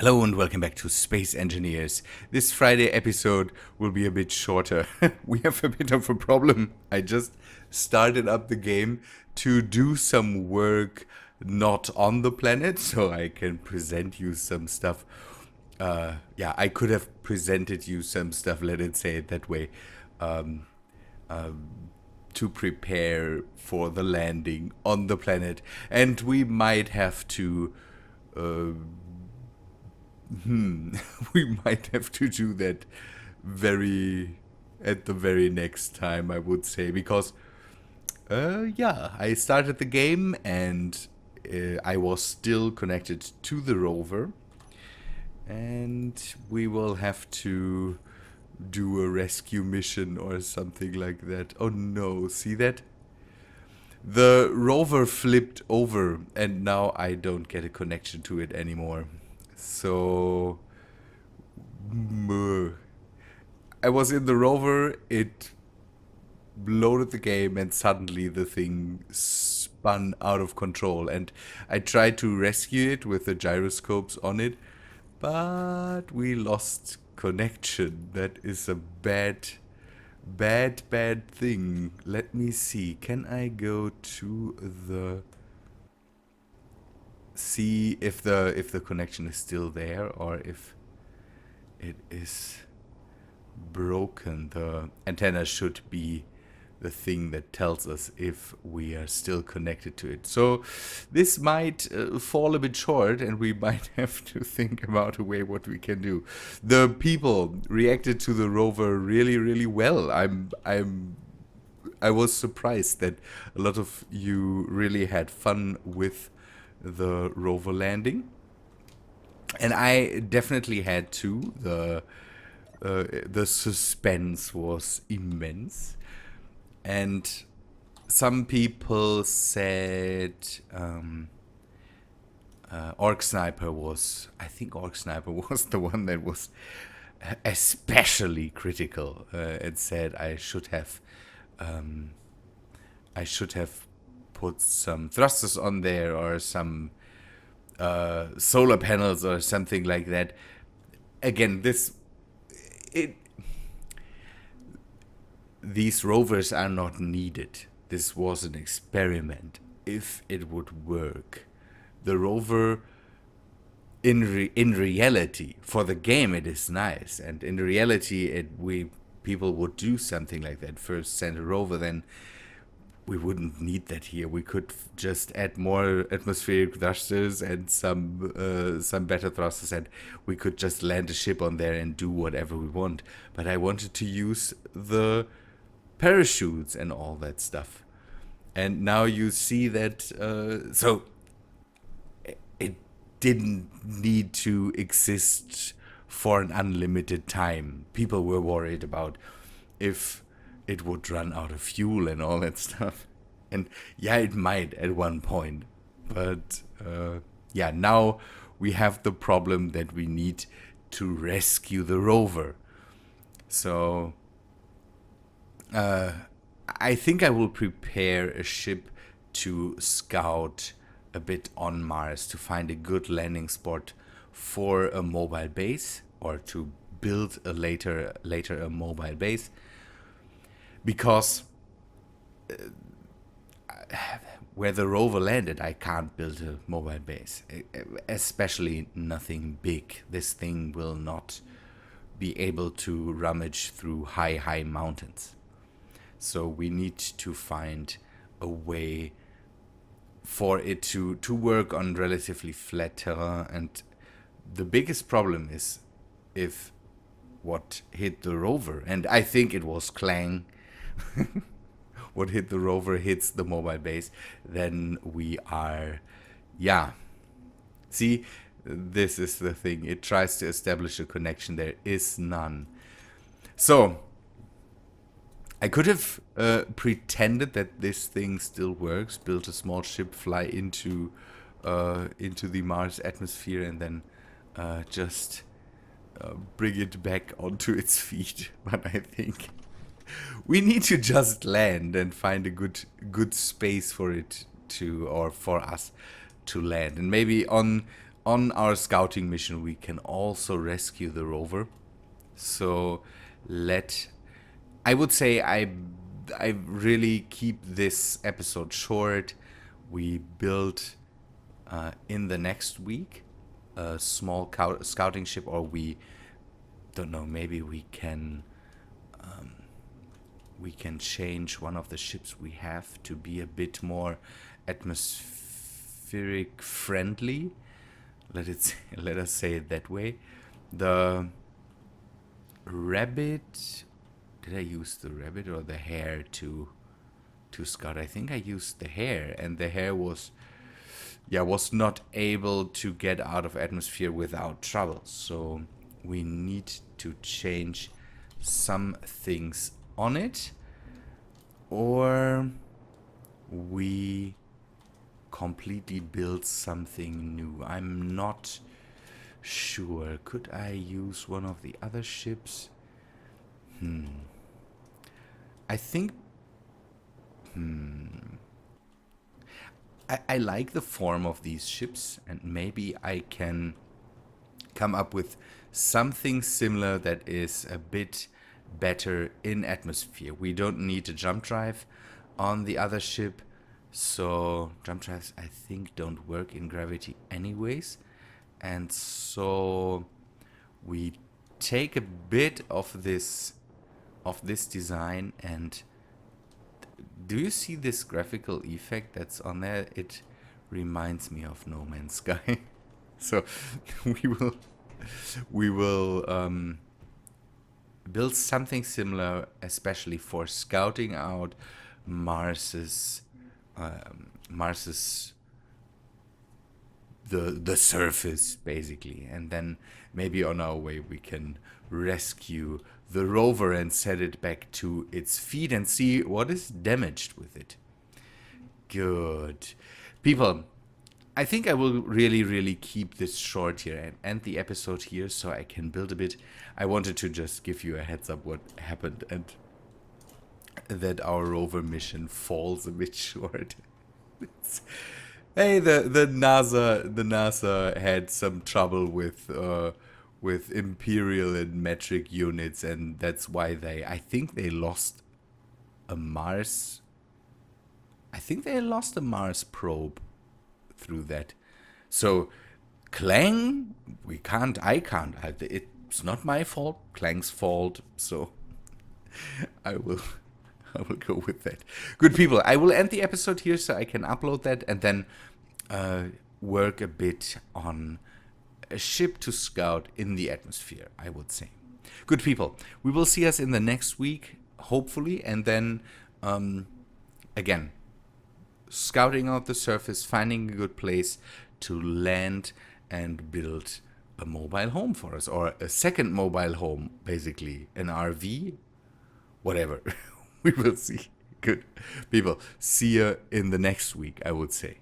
Hello and welcome back to Space Engineers. This Friday episode will be a bit shorter. We have a bit of a problem. I just started up the game to do some work not on the planet, so I can present you some stuff. I could have presented you some stuff, let it say it that way, to prepare for the landing on the planet. And we might have to... we might have to do that at the very next time, I would say, because I started the game and I was still connected to the rover, and we will have to do a rescue mission or something like that. Oh no, see that? The rover flipped over and now I don't get a connection to it anymore. So, I was in the rover, it loaded the game, and suddenly the thing spun out of control. And I tried to rescue it with the gyroscopes on it, but we lost connection. That is a bad thing. Let me see. Can I go to the... see if the connection is still there or if it is broken. The antenna should be the thing that tells us if we are still connected to it. So this might fall a bit short, and we might have to think about a way what we can do. The people reacted to the rover really well. I was surprised that a lot of you really had fun with the rover landing, and I definitely had to. The suspense was immense, and some people said Orc Sniper was the one that was especially critical, and said I should have put some thrusters on there or some solar panels or something like that. Again, these rovers are not needed. This was an experiment. If it would work, the rover in reality, for the game it is nice, and in reality people would do something like that. First send a rover, then we wouldn't need that here. We could just add more atmospheric thrusters and some better thrusters, and we could just land a ship on there and do whatever we want. But I wanted to use the parachutes and all that stuff. And now you see that, so it didn't need to exist for an unlimited time. People were worried about if it would run out of fuel and all that stuff. And yeah, it might at one point. But now we have the problem that we need to rescue the rover. So I think I will prepare a ship to scout a bit on Mars to find a good landing spot for a mobile base, or to build later a mobile base. Because where the rover landed, I can't build a mobile base, especially nothing big. This thing will not be able to rummage through high mountains. So we need to find a way for it to work on relatively flat terrain. And the biggest problem is if what hit the rover, and I think it was CLANG, what hit the rover hits the mobile base, then we are, see, this is the thing. It tries to establish a connection. There is none. So I could have pretended that this thing still works, built a small ship, fly into the Mars atmosphere, and then just bring it back onto its feet. But I think we need to just land and find a good space for it to, or for us to land. And maybe on on our scouting mission, we can also rescue the rover. So I would say I really keep this episode short. We build in the next week a small scouting ship, or we don't know, maybe we can change one of the ships we have to be a bit more atmospheric friendly. Let us say it that way. The rabbit, did I use the rabbit or the hare to scout? I think I used the hare, and the hare was not able to get out of atmosphere without trouble. So we need to change some things on it, or we completely build something new. I'm not sure. Could I use one of the other ships? I think I like the form of these ships, and maybe I can come up with something similar that is a bit better in atmosphere. We don't need a jump drive on the other ship, so jump drives I think don't work in gravity anyways, and so we take a bit of this design. And do you see this graphical effect that's on there? It reminds me of No Man's Sky. So we will build something similar, especially for scouting out Mars's the surface, basically, and then maybe on our way we can rescue the rover and set it back to its feet and see what is damaged with it. Good. People, I think I will really keep this short here and end the episode here so I can build a bit. I wanted to just give you a heads up what happened and that our rover mission falls a bit short. Hey, the NASA had some trouble with imperial and metric units, and that's why I think they lost a Mars. I think they lost a Mars probe through that. So CLANG, I can't. It's not my fault. CLANG's fault. So I will go with that. Good people, I will end the episode here so I can upload that and then work a bit on a ship to scout in the atmosphere, I would say. Good people, we will see us in the next week, hopefully, and then again, scouting out the surface, finding a good place to land and build a mobile home for us, or a second mobile home, basically, an RV, whatever. We will see. Good people, see you in the next week, I would say.